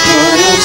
Guru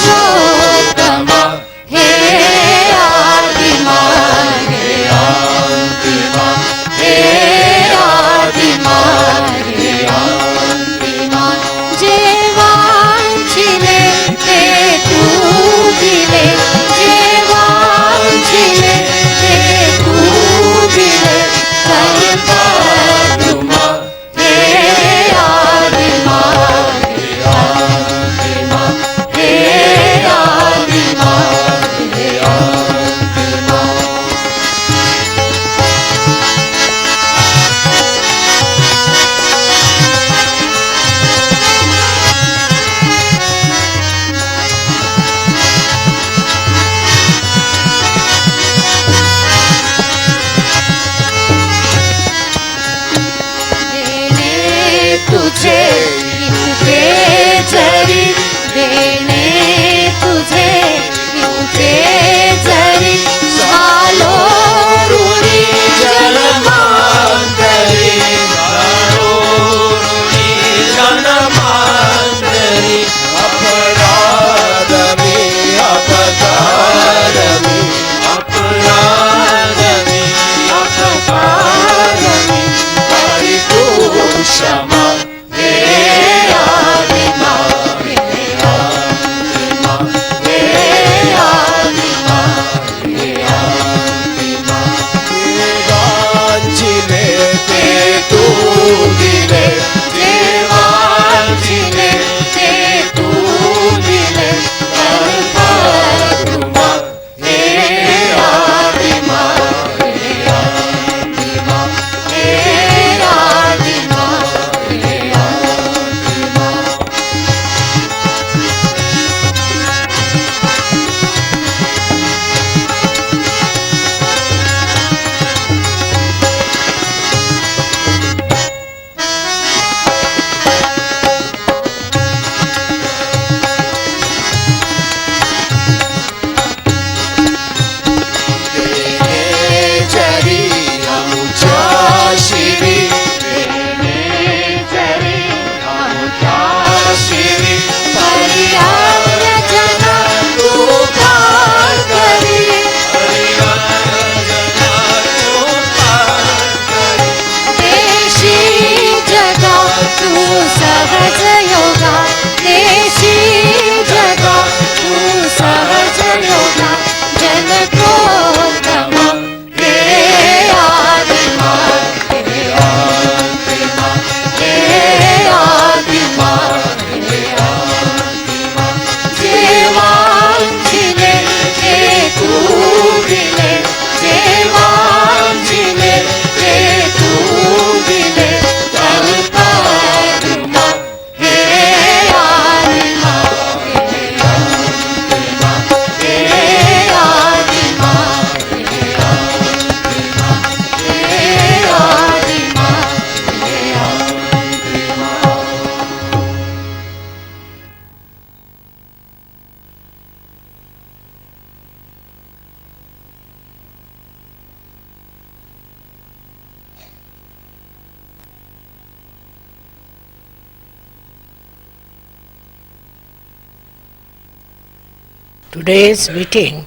Today's meeting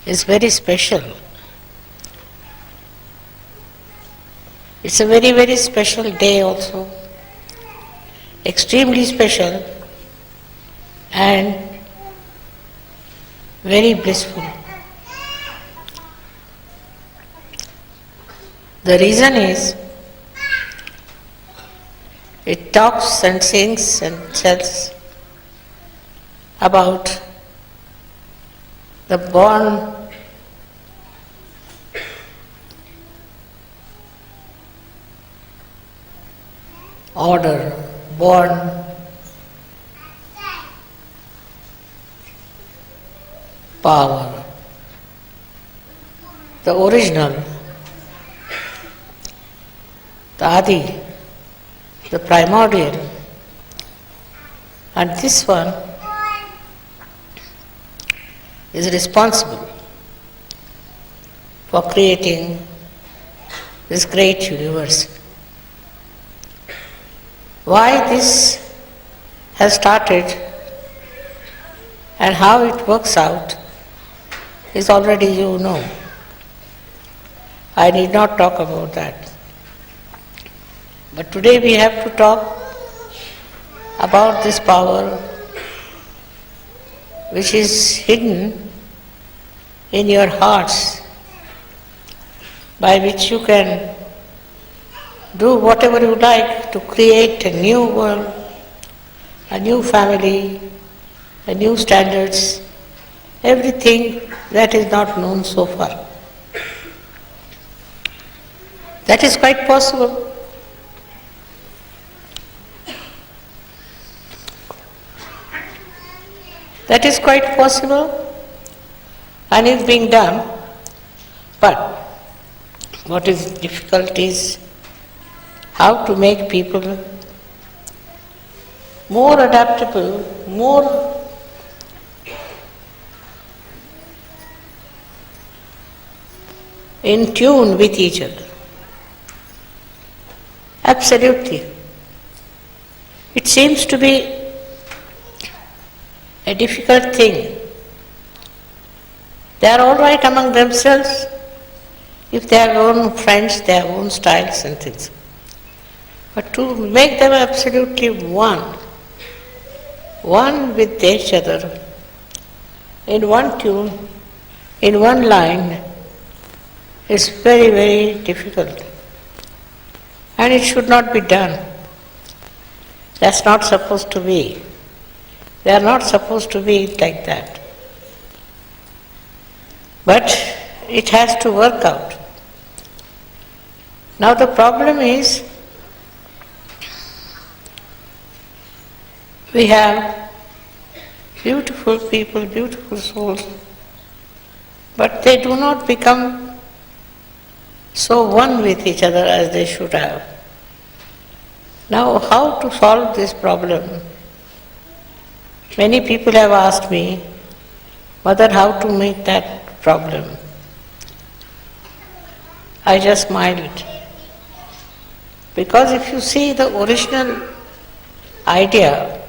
is very special. It's a very, very special day also. Extremely special and very blissful. The reason is, it talks and sings and tells about the born order, born power, the original, the Adi, the primordial, and this one is responsible for creating this great universe. Why this has started and how it works out is already you know. I need not talk about that. But today we have to talk about this power which is hidden in your hearts, by which you can do whatever you like to create a new world, a new family, a new standards, everything that is not known so far. That is quite possible. That is quite possible and is being done, but what is difficult is how to make people more adaptable, more in tune with each other. Absolutely. It seems to be a difficult thing. They are all right among themselves if they have their own friends, their own styles and things. But to make them absolutely one with each other, in one tune, in one line, is very, very difficult. And it should not be done. That's not supposed to be. They are not supposed to be like that. But it has to work out. Now the problem is, we have beautiful people, beautiful souls, but they do not become so one with each other as they should have. Now how to solve this problem? Many people have asked me, Mother, how to make that problem? I just smiled. Because if you see the original idea,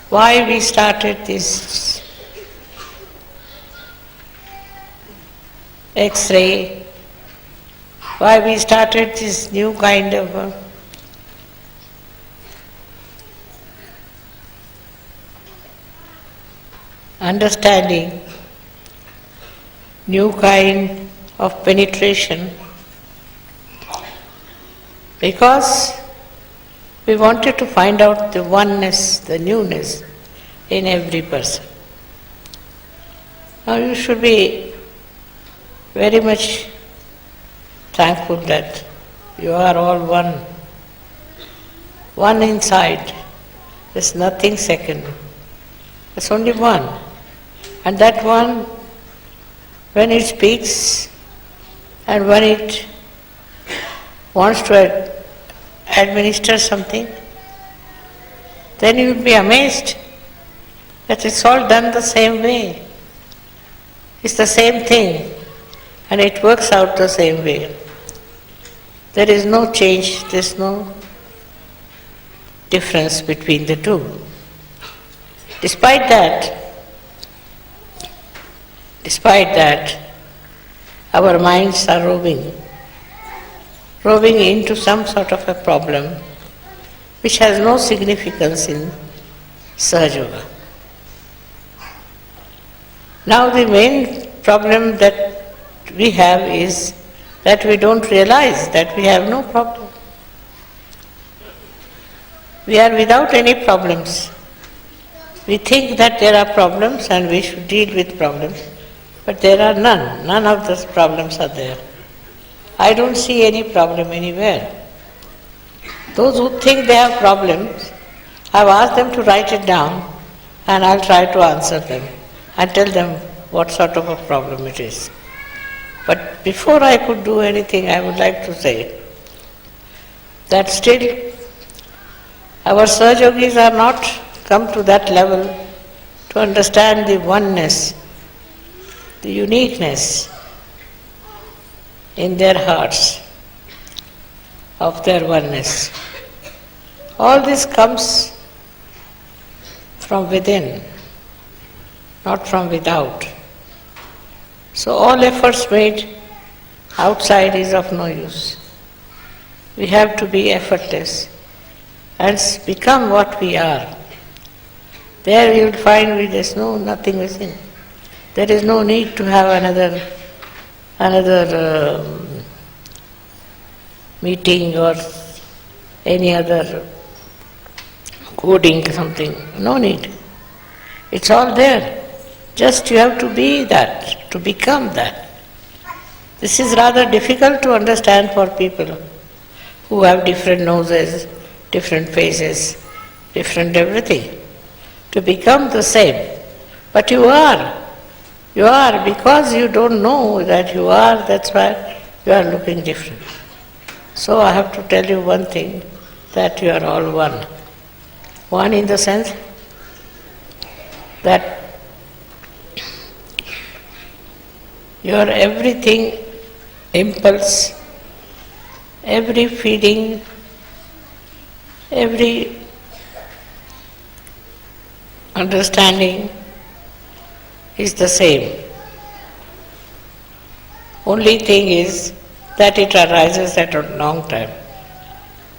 why we started this X-ray, why we started this new kind of understanding, new kind of penetration, because we wanted to find out the oneness, the newness in every person. Now you should be very much thankful that you are all one. One inside. There's nothing second. There's only one. And that one, when it speaks and when it wants to administer something, then you will be amazed that it's all done the same way. It's the same thing and it works out the same way. There is no change, there is no difference between the two. Despite that, Despite that, our minds are roving into some sort of a problem which has no significance in Sahaja Yoga. Now the main problem that we have is that we don't realize that we have no problem. We are without any problems. We think that there are problems and we should deal with problems, but there are none. None of those problems are there. I don't see any problem anywhere. Those who think they have problems, I've asked them to write it down and I'll try to answer them and tell them what sort of a problem it is. But before I could do anything, I would like to say that still our Sahajogis are not come to that level to understand the oneness, the uniqueness in their hearts of their oneness. All this comes from within, not from without. So all efforts made outside is of no use. We have to be effortless and become what we are. There you will find there's nothing within. There is no need to have another meeting or any other coding something. No need. It's all there. Just you have to be that, to become that. This is rather difficult to understand for people who have different noses, different faces, different everything. To become the same. But you are. You are because you don't know that you are, that's why you are looking different. So I have to tell you one thing, that you are all one. One in the sense that your everything, impulse, every feeling, every understanding is the same. Only thing is that it arises at a long time,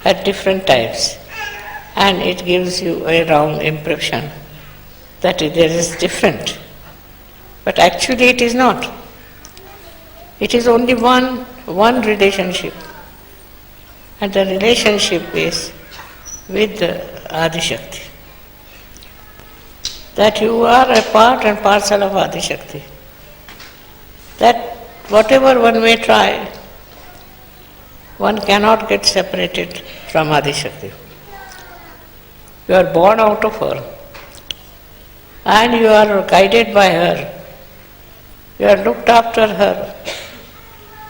at different times, and it gives you a wrong impression that there is different. But actually it is not. It is only one relationship, and the relationship is with the Adi Shakti. That you are a part and parcel of Adi Shakti. That whatever one may try, one cannot get separated from Adi Shakti. You are born out of her, and you are guided by her. You are looked after her.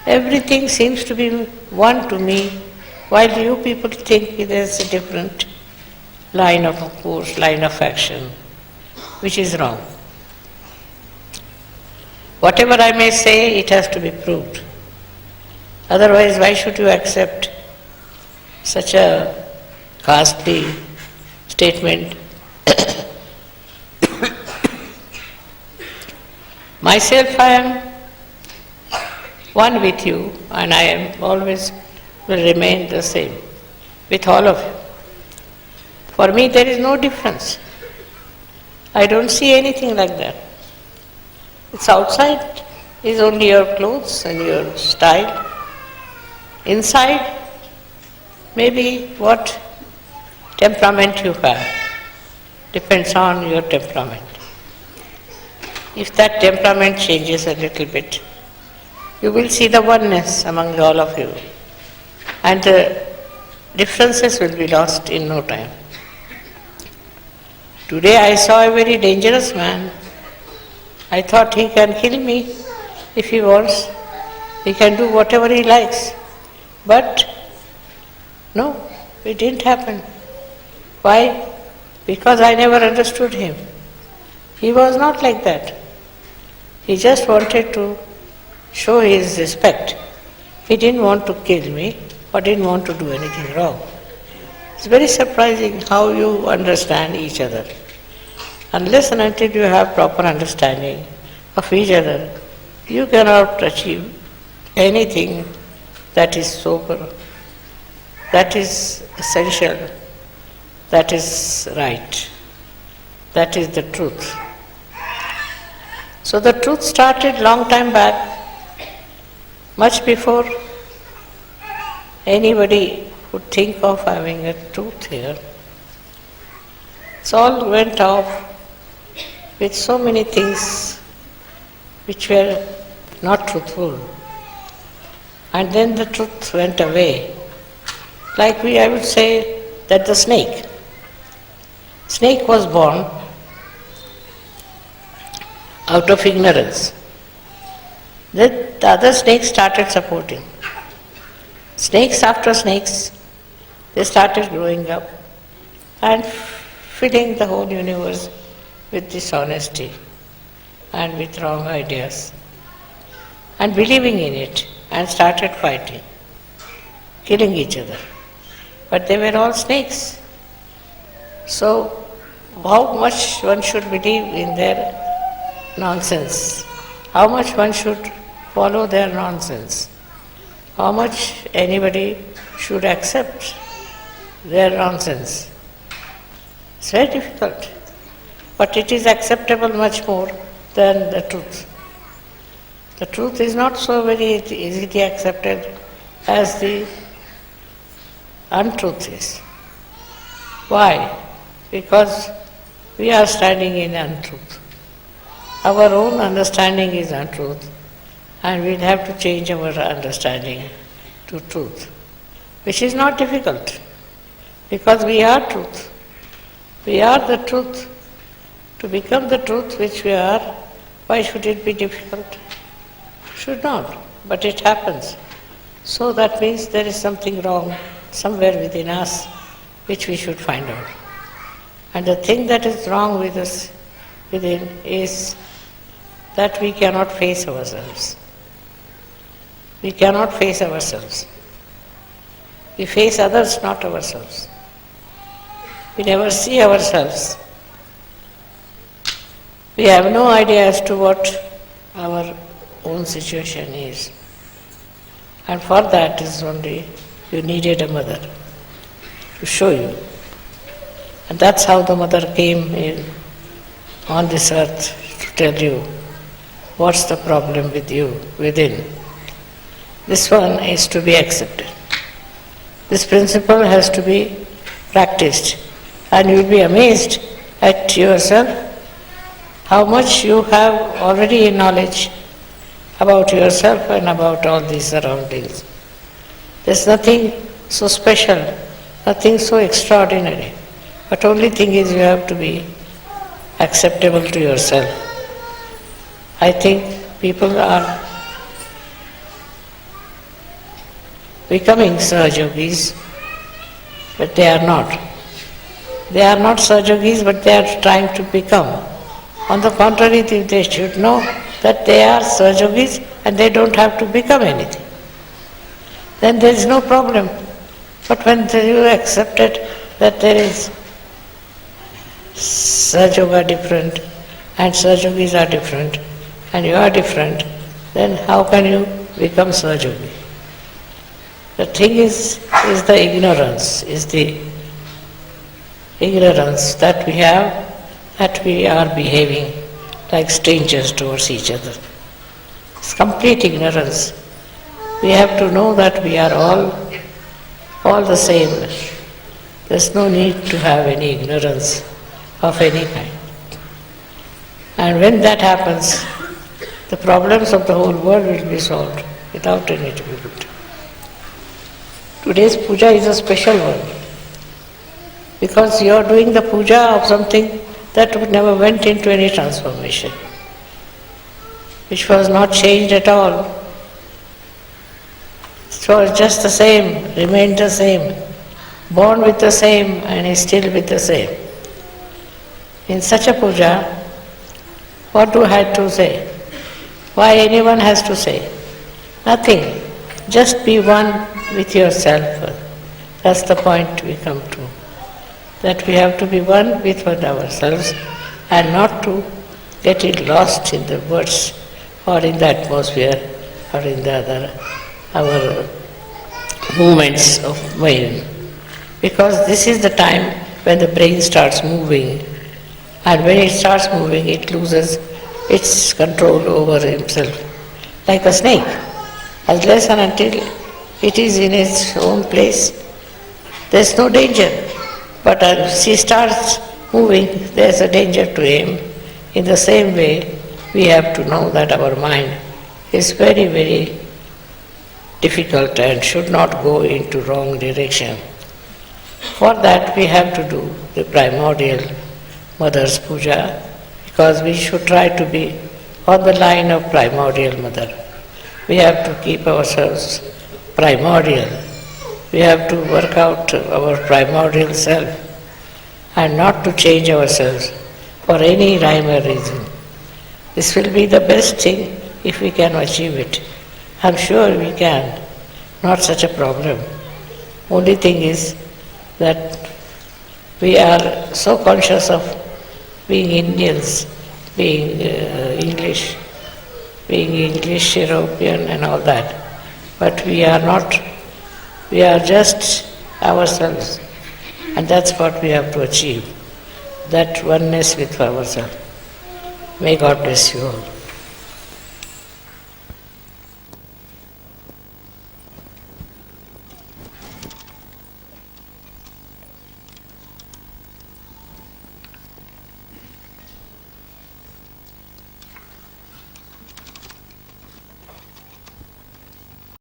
Everything seems to be one to me, while you people think there is a different line of course, line of action, which is wrong. Whatever I may say, it has to be proved. Otherwise, why should you accept such a costly statement? Myself, I am one with you, and I am always will remain the same with all of you. For me, there is no difference. I don't see anything like that. It's outside is only your clothes and your style. Inside, maybe what temperament you have. Depends on your temperament. If that temperament changes a little bit, you will see the oneness among all of you. And the differences will be lost in no time. Today I saw a very dangerous man. I thought he can kill me if he wants. He can do whatever he likes. But no, it didn't happen. Why? Because I never understood him. He was not like that. He just wanted to show his respect. He didn't want to kill me or didn't want to do anything wrong. It's very surprising how you understand each other. Unless and until you have proper understanding, of each other, you cannot achieve anything that is sober, that is essential, that is right, that is the truth. So the truth started long time back, much before anybody would think of having a truth here. It all went off with so many things which were not truthful. And then the truth went away. Like I would say that the snake was born out of ignorance. Then the other snakes started supporting. Snakes after snakes, they started growing up and filling the whole universe with dishonesty and with wrong ideas and believing in it, and started fighting, killing each other. But they were all snakes. So how much one should believe in their nonsense? How much one should follow their nonsense? How much anybody should accept their nonsense? It's very difficult. But it is acceptable much more than the truth. The truth is not so very easily accepted as the untruth is. Why? Because we are standing in untruth. Our own understanding is untruth, and we'll have to change our understanding to truth, which is not difficult, because we are truth. We are the truth. To become the truth which we are, why should it be difficult? Should not, but it happens. So that means there is something wrong somewhere within us which we should find out. And the thing that is wrong with us within is that we cannot face ourselves. We cannot face ourselves. We face others, not ourselves. We never see ourselves. We have no idea as to what our own situation is. And for that is only you needed a mother to show you. And that's how the mother came in on this earth to tell you what's the problem with you within. This one is to be accepted. This principle has to be practiced, and you'll be amazed at yourself how much you have already in knowledge about yourself and about all these surroundings. There's nothing so special, nothing so extraordinary, but only thing is you have to be acceptable to yourself. I think people are becoming Sahajogis, but they are not. They are not Sahajogis, but they are trying to become. On the contrary, they should know that they are Sahajogis and they don't have to become anything. Then there is no problem. But when you accepted that there is Sahajoga different and Sahajogis are different and you are different, then how can you become Sahajogi? The thing is the ignorance, that we have, that we are behaving like strangers towards each other. It's complete ignorance. We have to know that we are all the same. There's no need to have any ignorance of any kind. And when that happens, the problems of the whole world will be solved without any difficulty. Today's puja is a special one, because you are doing the puja of something that never went into any transformation, which was not changed at all. It was just the same, remained the same, born with the same and is still with the same. In such a puja, what do I have to say? Why anyone has to say? Nothing. Just be one with yourself. That's the point we come to. That we have to be one with ourselves and not to getting lost in the words or in the atmosphere or in the other, our movements of mind. Because this is the time when the brain starts moving, and when it starts moving, it loses its control over himself, like a snake. Unless and until it is in its own place, there is no danger. But as he starts moving, there is a danger to him. In the same way, we have to know that our mind is very, very difficult and should not go into wrong direction. For that we have to do the primordial Mother's Puja, because we should try to be on the line of primordial Mother. We have to keep ourselves primordial. We have to work out our primordial self and not to change ourselves for any rhyme or reason. This will be the best thing if we can achieve it. I am sure we can, not such a problem. Only thing is that we are so conscious of being Indians, being English, European and all that. But we are not, we are just ourselves. And that's what we have to achieve, that oneness with ourselves. May God bless you all.